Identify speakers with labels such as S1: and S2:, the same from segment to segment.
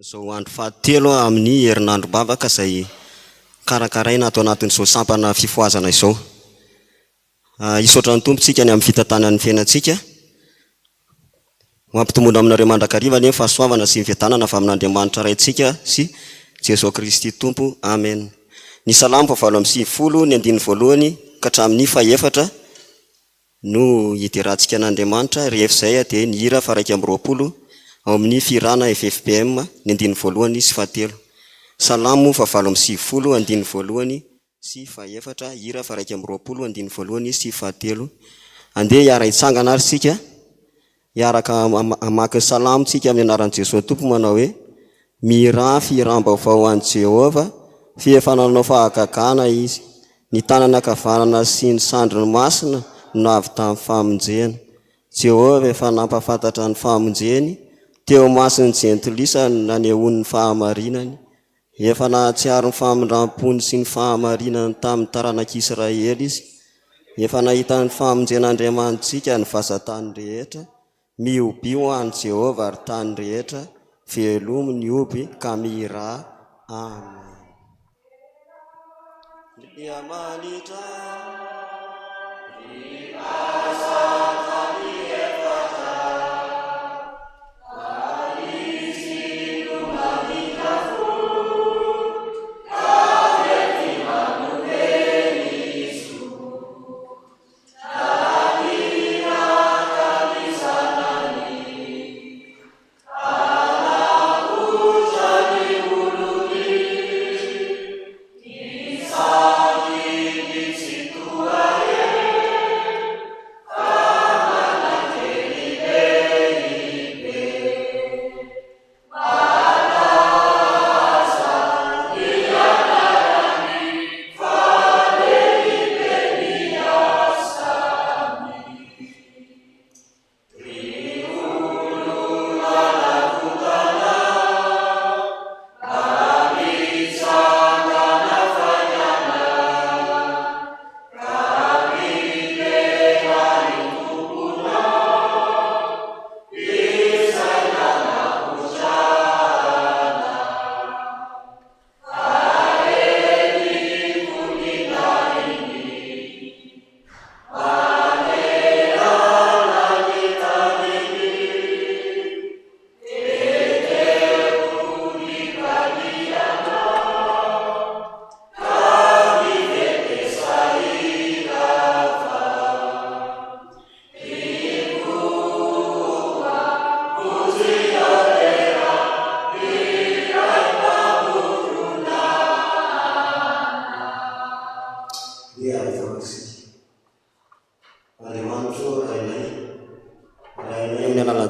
S1: Zao andro fahatelo amin'ny herinandro bavaka izay karakaraina atao anatin'izao sampana fifoazana izao. Hisaotra ny tompontsika ny amin'ny fitantanan'ny fiainantsika. Mampitomboina aminareo mandrakariva ny fahasoavana sy ny fiadanana avy amin'Andriamanitra raintsika sy Jesosy Kristy Tompo. Amen. Ny salamo fahavalo amby sivifolo ny andiny voalohany ka hatramin'ny fahaefatra no hiterahantsika an'Andriamanitra. Rehefa izay dia ny hira faha 120 ao amin'ny firana FFPM ny andiny voalohany sy fahatelo. Salamo fahavalo amby sivifolo andiny voalohany sy fahaefatra, hira faha 120 andiny voalohany sy fahatelo. Andeha hiara hitsangana ary sika hiaraka hamaky salamo tsika amin'ny anaran'i Jesosy Tompo manao hoe: mira firam-baovao an'i Jehova, fiefananao fahagagana izy, ny tanana ankavanana sy ny sandriny masina no avy tamin'ny famonjena. Jehova efa nampafantatra ny famonjeny, teo masiny jentilisa nanehoany ny fahamarinany. Efa nahatsiaro ny famindram-pony sy ny fahamarinany tamin'ny taranak'Israely izy. Efa nahita ny famonjen'Andriamanitsika ny vazantany rehetra. Miobio an'i Jehova ary tany rehetra, velomo ny oby ka mira. Amen.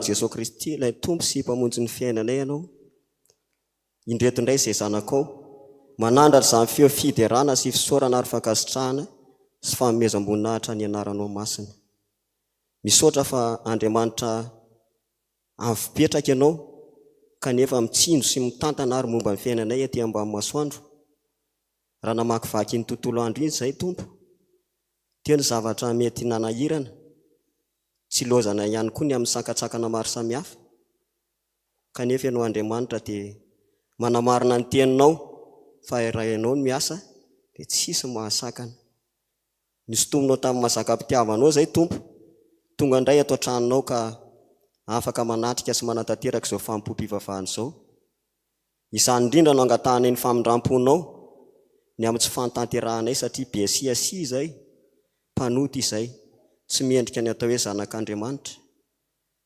S1: Jesosy Kristy ilay tompo sy mpamonjy ny fiainanay ianao. Indreto indray izay zanakao manandratra izany feo fiderana sy fisaorana ary fankasitrahana sy fanomezam-boninahitra ny anaranao masina. Misaotra fa Andriamanitra avipetraka ianao kanefa mitsinjo sy mitantana ary momba ny fiainanay aty ambany masoandro. Raha namakivaky ny tontolo andro iny izay Tompo, teo ny zavatra mety nanahirana, tsy lozana ihany koa ny amin'ny sankatsakana maro samihafa. Kanefa ianao Andriamanitra dia manamarina ny teninao fa raha ianao no miasa dia tsisy mahasakana. Nisotominao tamin'ny mahazaka-pitiavanao izay Tompo, tonga indray ato an-tranonao ka afaka manatrika sy manatanteraka izao fampom-pivavahana izao. Izany indrindra no angatahana ny famindram-ponao ny amin'ny tsy fantanteranay satria besiasi izay, mpanoty izay, tsy miendrika ny atao hoe zanak'Andriamanitra.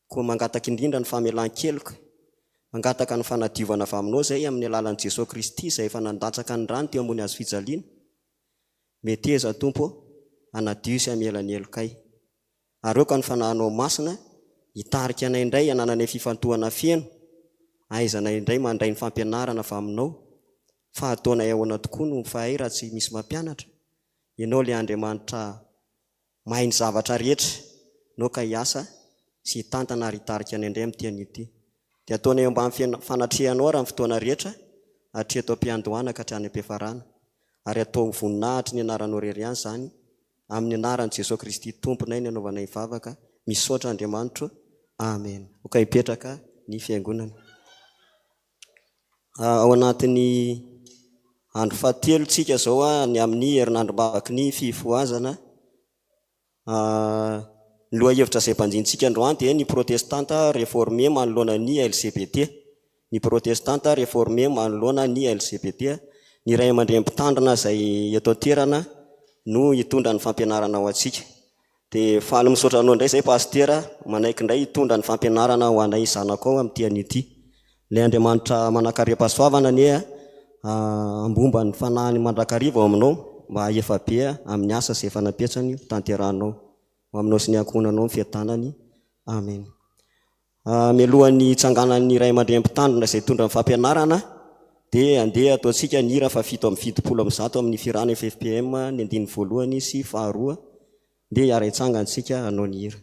S1: Koa mangataka indrindra ny famelan-keloka, mangataka ny fanadiovana avy aminao izay amin'ny alalan'i Jesosy Kristy izay efa nandatsaka ny rano teo ambony hazo fijaliana. Meteza Tompo, anadio sy amela ny elokay. Areoka ny fanahinao masina, hitarika anay indray hanananay fifantohana feno, ahaizanay indray mandray ny fampianarana avy aminao, fa ataonay ahoana tokoa no fahay raha tsy misy mampianatra. Ianao ilay Andriamanitra mahay ny zavatra rehetra, no ka hiasa sy hitantana ary hitarika any indray amin'ity an'ity. Dia ataonay ambany fanatrehanao raha ny fotoana rehetra, hatreto am-piandohana ka hatrany am-piafarana. Ary atao voninahitra ny anaranao rery ihany izany, amin'ny anaran'i Jesosy Kristy Tomponay ny anaovanay vavaka. Misaotra Andriamanitra. Amen. Ho ka hipetraka ny fiangonana. Ao anatin'ny andro fahatelontsika zao ny amin'ny herinandro mavaky ny fifoazana, ny loha hevitra izay mpanjintsika androany dia ny protestanta réformé manoloana ny LGBT, ny protestanta réformé manoloana ny LGBT. Ny ray aman-drem-pitandrina izay eto an-toerana no hitondra ny fampianarana ho antsika. Dia faly misaotra anao indray izay pastera, manaiky indray hitondra ny fampianarana ho anay zanako ao amin'ny tian'ity. Ilay Andriamanitra manakariam-pahasoavana anie ambomba ny fanahiny mandrakariva ao aminao mba efa be amin'ny asa izay efa napetrany tanterahanao ho aminao sy ny ankohonanao fiatanany. Amen. Mialohan'ny hitsanganan'ny ray aman-drem-pitandrina izay hitondra ny fampianarana dia andeha ataontsika ny hira fa 7:70 amin'ny firana FFPM ny 1 sy 2 dia hiara hitsangantsika hanao ny hira.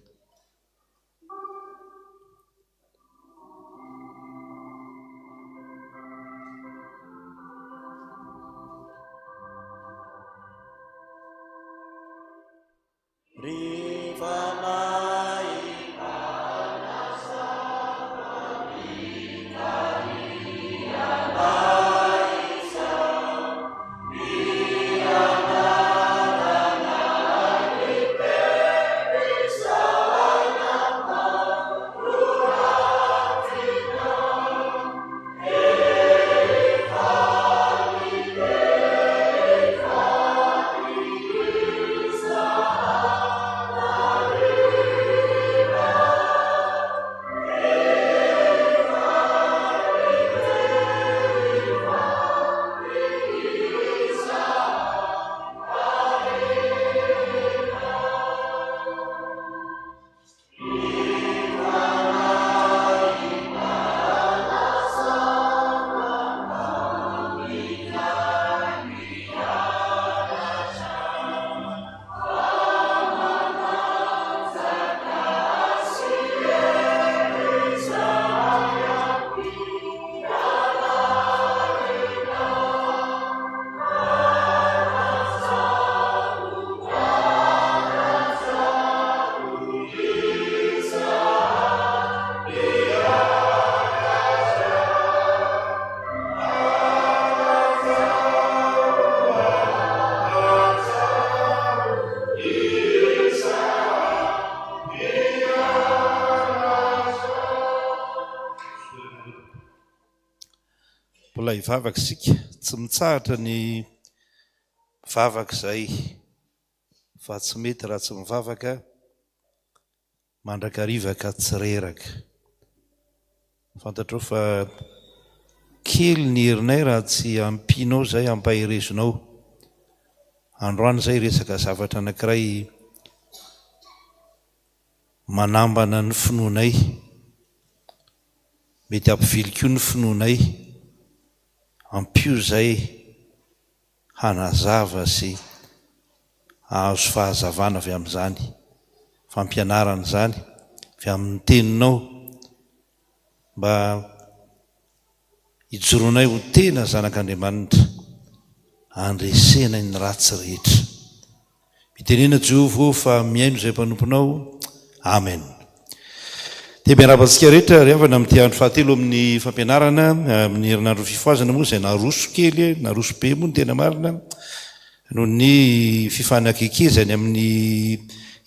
S2: Mbola hivavaka isika, tsy mitsahatra ny vavaka izay fa tsy mety raha tsy mivavaka, mandrakarivaka tsy reraka. Fantatrao fa kely ny herinay raha tsy ampinao izay ampahirezonao. Androany izay resaka zavatra anankiray manambana ny finoanay, mety ampivily koa ny finoanay, ampio izay hanazava sy ahazo fahazavana avy amin'izany, fampianarana izany avy amin'ny teninao mba hijoronay ho tena zanak'Andriamanitra, andresena ny ratsy rehetra. Mitenena Jehovah fa miaino izay mpanomponao. Amen. Dia miarabantsika rehetra riavana amin'ity andro fahatelo amin'ny fampianarana amin'ny herinandro fifoazana moa izay naroso kely, naroso be moa ny tena marina noho ny fifanakaikezany amin'ny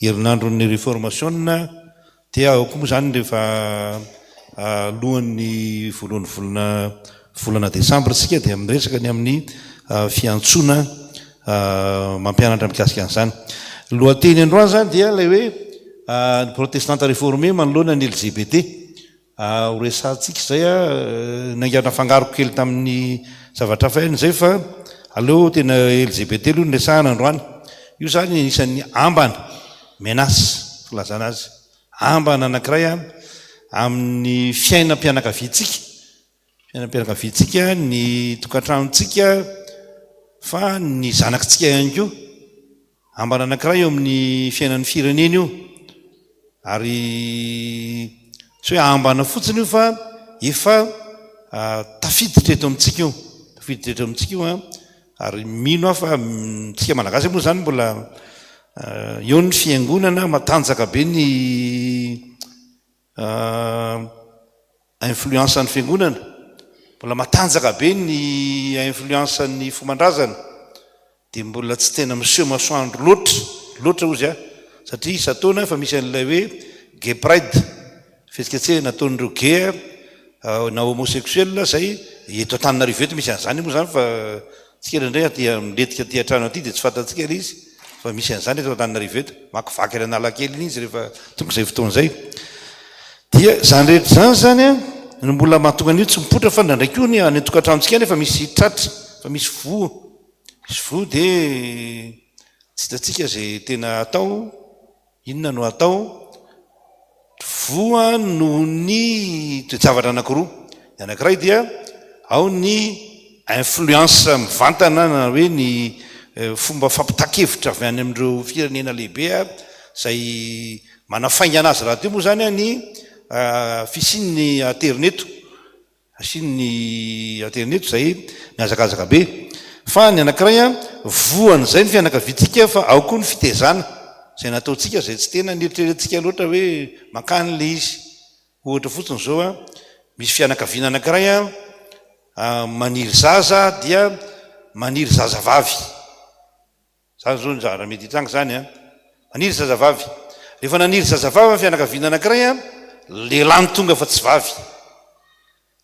S2: herinandron'ny réformation. Dia ao koa moa izany rehefa alohan'ny voalohan'ny volana Desambra tsika dia miresaka ny amin'ny fiantsoana mampianatra mikasika an'izany. Lohateny androany zany dia ilay hoe ny protestanta réformé manoloana ny LGBT. Ho resantsika izay naingana fangaroko kely tamin'ny zavatra hafa izay fa aleo tena LGBT aloha ny resahana androany. Io zany isan'ny ambana menace filazana azy, ambana anankiray amin'ny fiainam-pianakaviantsika, fiainam-pianakaviantsika, ny tokantranontsika, fa ny zanakitsika ihany koa. Ambana anankiray eo amin'ny fiainan'ny firenena io, ary tsy hoe ambana fotsiny io fa efa tafiditra eto amintsika io, tafiditra eto amintsika io ary mino aho fa tsika malagasy moa zany mbola eo ny fiangonana matanjaka be ny influence ny fiangonana, mbola matanjaka be ny influencen'ny fomandrazana dia mbola tsy tena monsieur masoandro loatra ozy a satria isataona fa misy an'ilay hoe gay pride fetsikatseh nataon'ireo gay na homosexuel zay eto an-Tananarivo eto misy an'izany moa zany fa tsika indray miletika ty atrano aty dia tsy fantatsika ilay izy fa misy an'izany eto an-Tananarivo eto makivaky ary analakely iny izy rehefa tonga izay fotoan'izay dia zany rehetra zany zany a mbola mahatonga an'io tsy mipotra fa ndraindraiky io ny any tokantranotsika any fa misy tratra fa misy voa dia tsy hitatsika zay tena atao inona no atao voa noho ny toejavatra anankiroa ny anankiray dia ao ny influence mivantana na hoe ny fomba fampitakevitra avy any amin'ireo firenena lehibea zay manafaingana azy raha teo moa zany a ny fisian'ny interneto zay miazakazaka be fa ny anankiray a voan'izay ny fianakaviantsika fa ao koa ny fitezana zay nataontsika zay tsy tena nieritreretintsika loatra hoe makany le izy ohatra fotsiny zao a misy fianakaviana anankiray a maniry zaza dia maniry zazavavy zany zao ny zara mety hitranga zany a maniry zazavavy rehefa naniry zazavavy ny fianakaviana anankiray a lehilahy ny tonga fa tsy vavy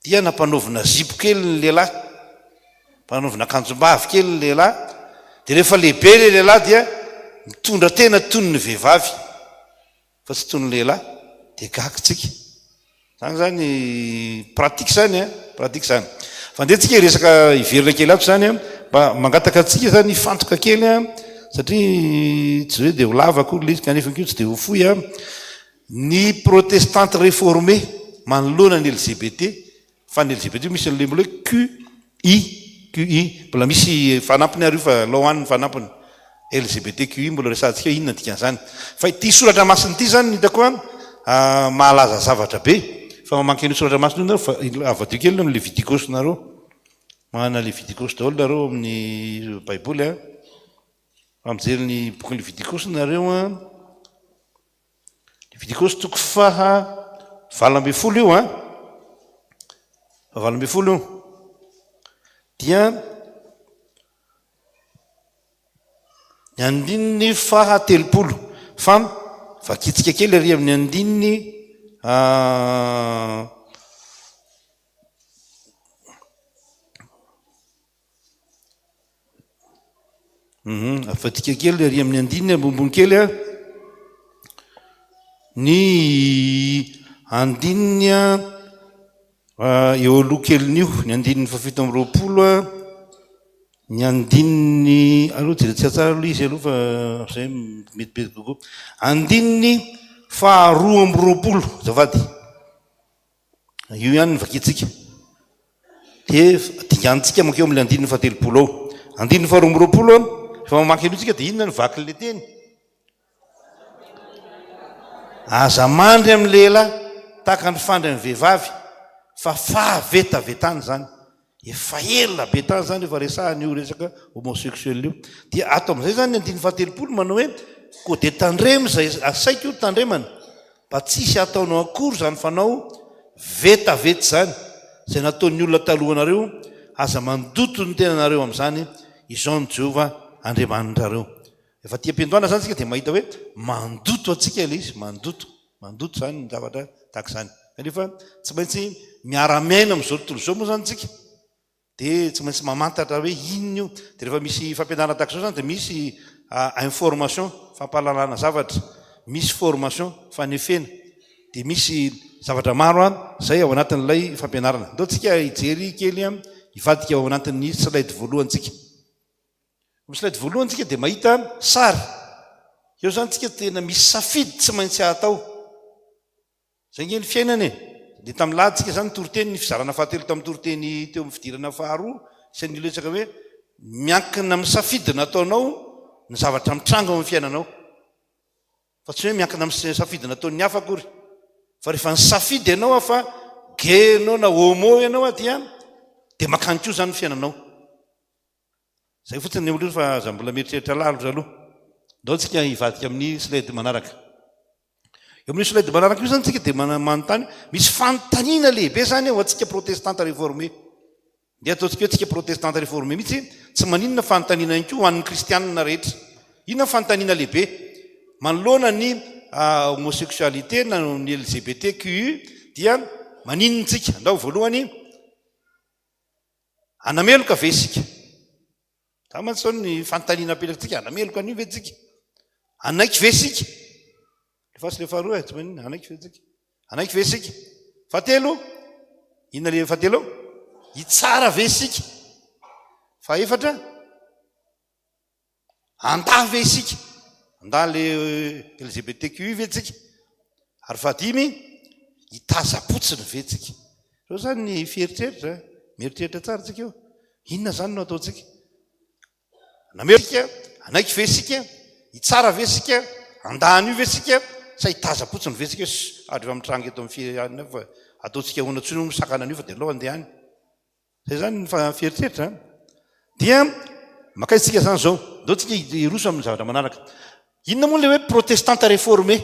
S2: dia nampanovina zipo kely ny lehilahy mpanaovina akanjombavy kely ny lehilahy dia rehefa lehibe le lehilahy dia mitondra tena tony ny vehivavy fa tsy tony lehilahy dia gakitsika zany zany pratika zany a pratika zany fa ndeha tsika resaka iverina kely ato zany a mba mangataka atsika zany fantoka kely a satria tsy hoe dia ho lavako le izy kanefa keo tsy dia ho foy a ny protestante réformé manoloana ny LGBT fa ny LGBT misy an'le mbola QI mbola misy fanampiny ary io fa lohan'ny fanampiny LGBTQI mbola resantsika inona dikan'izany fa ity soratra masiny ity zany hitako a mahalaza zavatra be fa mamanky ny soratra masiny io fa avadio kely no Levitikos nareo manana Levitikos daholo nareo amin'ny baiboly aamijery ny boky Levitikos nareo a Levitikos toko faha 20 io a 20 io dia ny andininy faha 30 fa vakitsika kely ary amin'ny andininy afatika kely ary amin'ny andininy ambombony kely a ny andininy eo aloha kelyn'io ny andininy fa 720 a ny andininy aloha jerentsika tsara aloha izy aloha fa zay metibety kokoa andininy fa 220 zavady io ihany ny vakitsika dia dingantsika makeo am'le andininy fa 30 ao andininy fa 220 fa mamaky an'io tsika dia inona ny vaky le teny aza mandry amin'ny lehilahy tahaka ny fandry amin'ny vehivavy fa fahavetavetany zany efa ela be tany zany efa resahany io resaka homosexuel io dia ato am'izay zany ny andininy fa 30 manao hoe ko dia tandremy zay asaika io tandremana mba tsisy ataonao akory zany fanao vetavety zany zay nataon'ny olona talohanareo aza mandoto ny tenanareo am'izany izao ny Jehova andriamanirareo efa tia ampiandohana zany tsika dia mahita hoe mandoto atsika ilay izy mandoto zany ny zavatra tahaka izany kanefa tsy maintsy miara-miaina amin'izao tontolo izao moa zany tsika dia tsy maintsy mamantatra hoe inona io dia rehefa misy fampianarana tahaka izao zany dia misy information fampahalalana zavatra misy formation fanefena dia misy zavatra maro zay ao anatin'ilay fampianarana ndao tsika hijery kely hivadika ao anatin'ny slide voalohantsika slide voalohantsika dia mahita sary eo zany tsika tena misy safidy tsy maintsy atao zay nge ny fiainana dia tamin'ny lahyntsika zany toroteny ny fizarana fahatelo tamin'ny toroteny teo amin'ny fidirana faharoa isany iletsaka hoe miankina amin'ny safidy nataonao ny zavatra mitrango amin'ny fiainanao fa tsy hoe miankina amin'ny safidy nataon'ny hafa akory fa rehefa ny safidy ianao afa genao na homo ianao dia mankanyko zany ny fiainanao zay fotsiny ny olo fa za mbola mieritreritra lalitra aloha ndao tsika hivadika amin'ny slide manaraka eo amin'io slide manaraka io zany tsika dia manontany misy fanontaniana lehibe zany ao atsika protestante réformé dia ataontsika hoe tsika protestanta réformé mihitsy tsy maninona fanontaniana ihany koa ho an'ny kristianina rehetra. Inona fanontaniana lehibe? Manoloana ny homosexualité na ny LGBTQI dia maninontsika andao voalohany anameloka ve sika? Tamantsao ny fanontaniana apelakatsika anameloka anio ve tsika? Anaiky ve sika? Lefa sy le faharoa tsy maninona anaiky ve sika? Anaiky ve sika? Fahatelo, inona le fahatelo? Itsara ve sika? Fahaefatra, anda ve sika? Anda le LGBTQI ve tsika? Ary fahadimy, itazapotsiny ve tsika? Reo zany ny fieritreritra, mieritreritra tsara tsika eo. Inona zany no ataotsika? Nameloka, anaiky ve sika? Itsara ve sika? Andan'io ve sika? Sa itazapotsiny ve sika? Ary efa mitrangy eto amin'ny fianina fa ataotsika hoana tsony misakana an'io fa dia aloha andehany. Zay zany ny fieritreritra. Dia makaitsika zany zao, ndao tsika iroso amin'ny zavatra manaraka. Inona moa le hoe protestante réformé?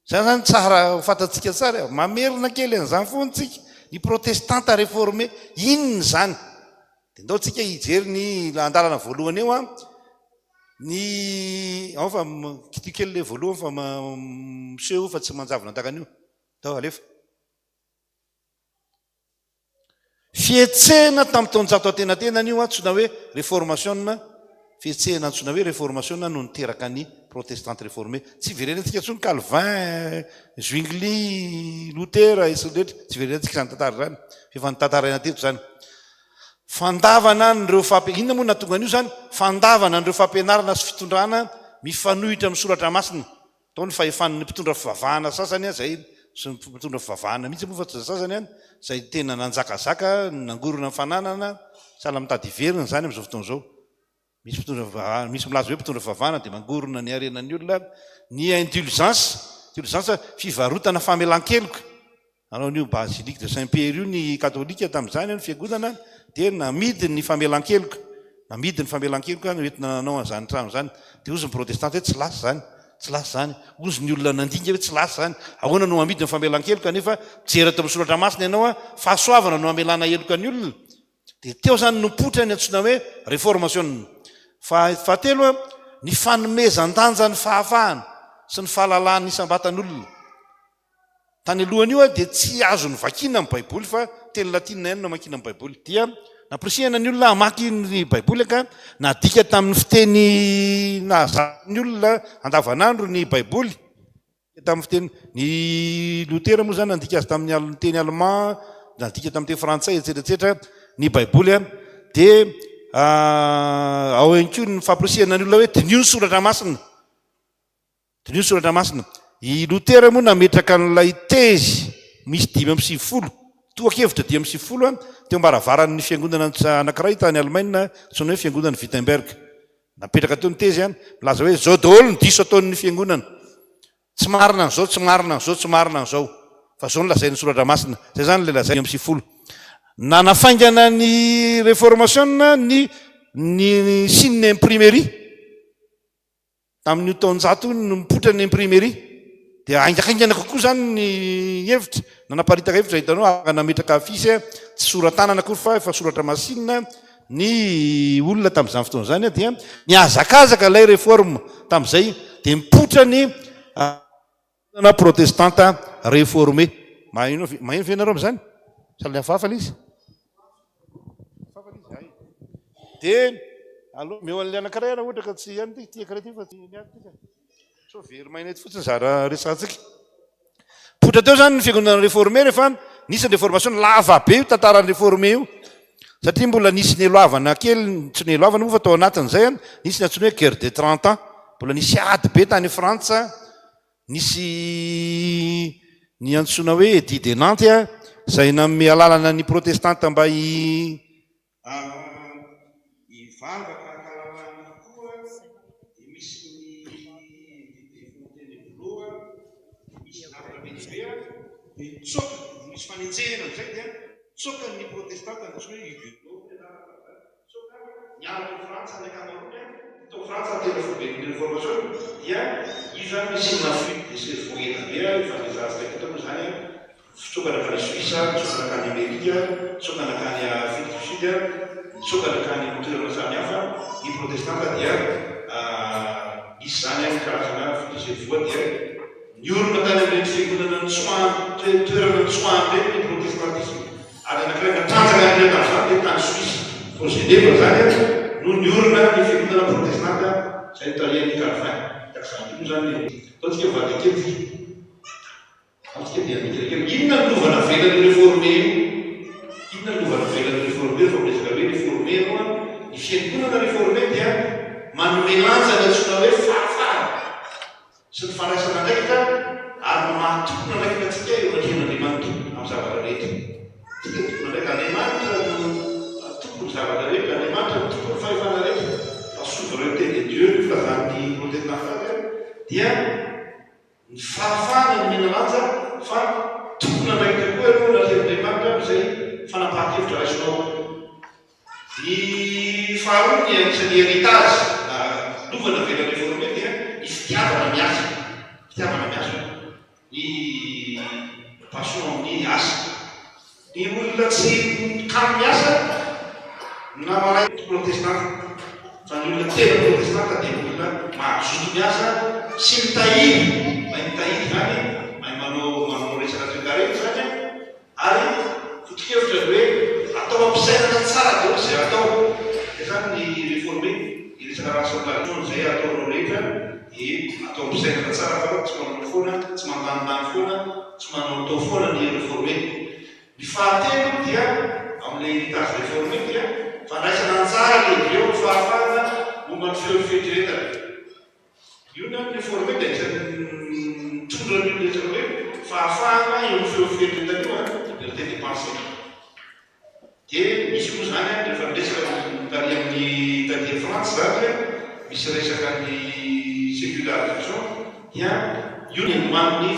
S2: Zay zany tsara ho fantatsika tsara, mamerina kely an'izany foana tsika. Ny protestante réformé, inona zany? Dia ndao tsika hijery ny andalana voalohany eo ny ao fa kitikely le voalohany fa miseho fa tsy manjavona takan'io. Tao alefa. Fietsehana tamin'ny taonjato atenatenany io antsona hoe réformation, fietsehana antsona hoe réformation no niteraka ny protestante réformé. Tsy verenantsika ntsony Calvin, Zwingli, Luther, isoletra tsy verenantsika zany tantara zany. Efa nitantaraina teto zany. Fandavana nireo inona moa natonga an'io zany? Fandavana nireo fampianarana sy fitondrana mifanohitra amin'ny soratra masina. Tao ny fahefan'ny mpitondra fivavahana sasany zay sy mpitondra fivavahana mihitsy moa fa tsy sasany zay tena nanjakazaka, nangorona fananana, sahala mitady iverina zany amin'izao fotoana zao. Misy mpitondra fivavahana, misy milaza hoe mpitondra fivavahana dia mangorona ny arenan'ny olona. Ny indulgence fivarotana famelan-keloka. Anao nio basilique de Saint-Pierre io ny katolika tamin'izany ny fiangonana dia namidy ny famelan-keloka. Namidy ny famelan-keloka noentina nanao an'izany trano zany. Dia ozy ny protestante hoe tsy lasa zany. Tsy lasa zany. Ozy ny olona nandinga hoe tsy lasa zany. Ahoana no amidy ny famelan-keloka nefa jerata amin'ny soratra masina ianao fahasoavana no amelana heloka ny olona. Dia teo zany nompotra ny antsona hoe réformation. Fahatelo, ny fanomezan-danja ny fahafahana sy ny fahalalahany isam-batan'olona. Tany alohany io dia tsy azo ny vakina amin'ny baiboly fa teny latina ihany no makina amin'ny baiboly. Dia namporisihana ny olona hamaky ny baiboly ka nadika tamin'ny fiteny nahazany olona andavanandro ny baiboly. Tamin'ny fiteny ny Luther moa zany nandika azy tamin'ny teny allemand, nadika tamin'ny teny frantsay etsetera ny baiboly. Dia ao ihany koa ny famporisihana ny olona hoe dinio ny soratra masina. Dinio ny soratra masina. I Luther moa nametraka n'ilay tezy misy 5:10, toa-kevitra 5:10 teo ambaravarany fiangonana anankiray tany Allemagne tsony hoe fiangonana Wittenberg. Napetraka teo ny tezy milaza hoe zao daholo ny diso ataon'ny fiangonana. Tsy marina an'izao, tsy marina an'izao, tsy marina an'izao. Fa zao no lazain'ny soratra masina. Zay zany le lazay 5:10. Nanafaingana ny réformation ny signe imprimerie. Tamin'ny taonjato no mipotra ny imprimerie. Dia aingaingana kokoa zany ny hevitra, nanaparitaka hevitra hitanao nametraka afisy tsy soratanana akory fa efa soratra masinina ny olona tamin'izany fotoana zany dia niazakazaka ilay réforme tamin'izay dia mipotra ny protestante réformé. Maheno fianareo amin'izany? Sahala hafahafa izy. Dia aloha meo an'ilay anankiray raha ohatra ka tsy ihany ty ankiray ty fa tsy niady ty ka. So very maina ety fotsiny zara resantsika. Potra teo zany ny fiangonana réformé rehefa nisy ny réformation lava be io tantaran'ny réformé io. Satria mbola nisy ny eloavana kely, tsy ny eloavana moa fa tao anatin'izay nisy ny antsoina hoe guerre de 30 ans. Mbola nisy ady be tany Frantsa, nisy ny antsoina hoe Edit de Nantes izay nanome alalana ny protestante mba hivavaka kalalana koa. Dia misy ny bloa, misy lavaka be dia tsoka, misy fanenjehana amin'izay dia tsoka ny protestante antsoina hoe niala ny Frantsa ny ankamaroany tao Frantsa tena foben'ny réformation dia io zany misy nafuite de cerveau be efa mizazaka kitao moa zany fitsokana akany Suisse, tsokana akany Amerika, tsokana akany dia misokatra ny toerana samihafa. Ny protestanta dia misy zany amin'ny karazana filozofoa dia niorona tany amin'ireny fiangonana toerana Tsoany reny ny protestantisme. Ary anankiray natranjaka amin'ireny tamin'izany dia tany Suisse fo Genève zany no niorona ny fiangonana protestanta izay notarihan'ny Calvin. Takizany io zany ataontsika vadikely. Inona no lovana velan'ny réformé io? Inona no lovana velan'ny réformé fa miresaka hoe réformé aloha ny fiangonana réformé dia manome lanja ny antsoina hoe fahafahana sy ny fanaisana ndraikitra ary mahatokona ndraikitra atsika eo anatrehan'Andriamanitra amin'ny zavatra rehetra. Tsika tokona ndraiky Andriamanitra no tompony zavatra rehetra, Andriamanitra no tompony fahefana rehetra. La souveraineté de Dieu ny filazan'ny protestanta dia ny fahafahana ny mena lanja fa tokona ndraikitra koa aloha anatrehan'Andriamanitra izay fanapahan-kevitra raisinao. Ny faharoa ny anisan'ny héritage lovana velan'ny réformé dia ny fitiavana miasa. Fitiavana miasa. Ny passion amin'ny asa. Ny olona tsy kamo miasa na maray protestanta. Fa ny olona tena protestanta dia olona mahazoto miasa sy mitahiry. Mahay mitahiry zany, mahay manao resaka toekarena zany ary foto-kevitra hoe atao ampisainana tsara daholo izay atao. Dia zany ny réformé iresaka rassemblement izay ataonao rehetra dia atao ampisainana tsara fa tsy manao foana, tsy mandanindany foana, tsy manao tao foana ny réformé. Ny fahatelo dia amin'ilay héritage réformé dia fandraisana anjara lehibe eo fahafahana momba ny feofehetretana. Io na ny réformé dia isan'ny mitondra ny olona hoe fahafahana eo amin'ny feofehetretana io liberté de pensée. Dia misy moa zany rehefa miresaka tany amin'ny taty France zany misy resaka ny sécularisation dia io ny man'ny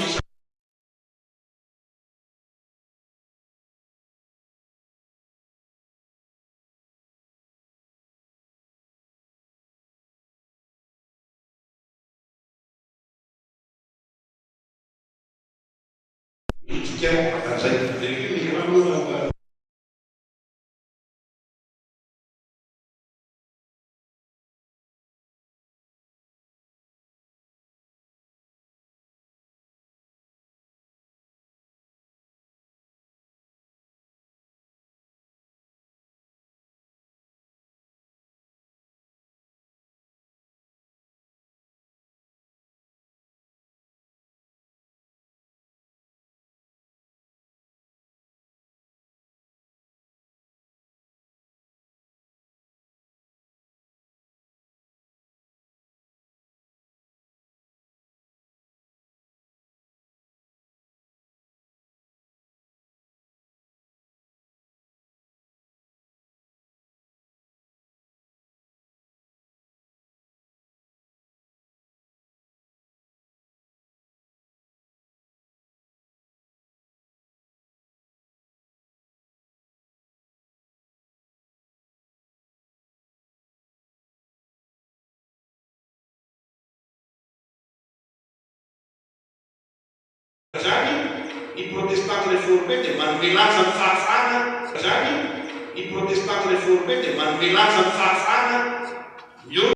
S2: zany ny protestante réformé dia manome lanja ny fahafahana. Zany ny protestante réformé dia manome lanja ny fahafahana.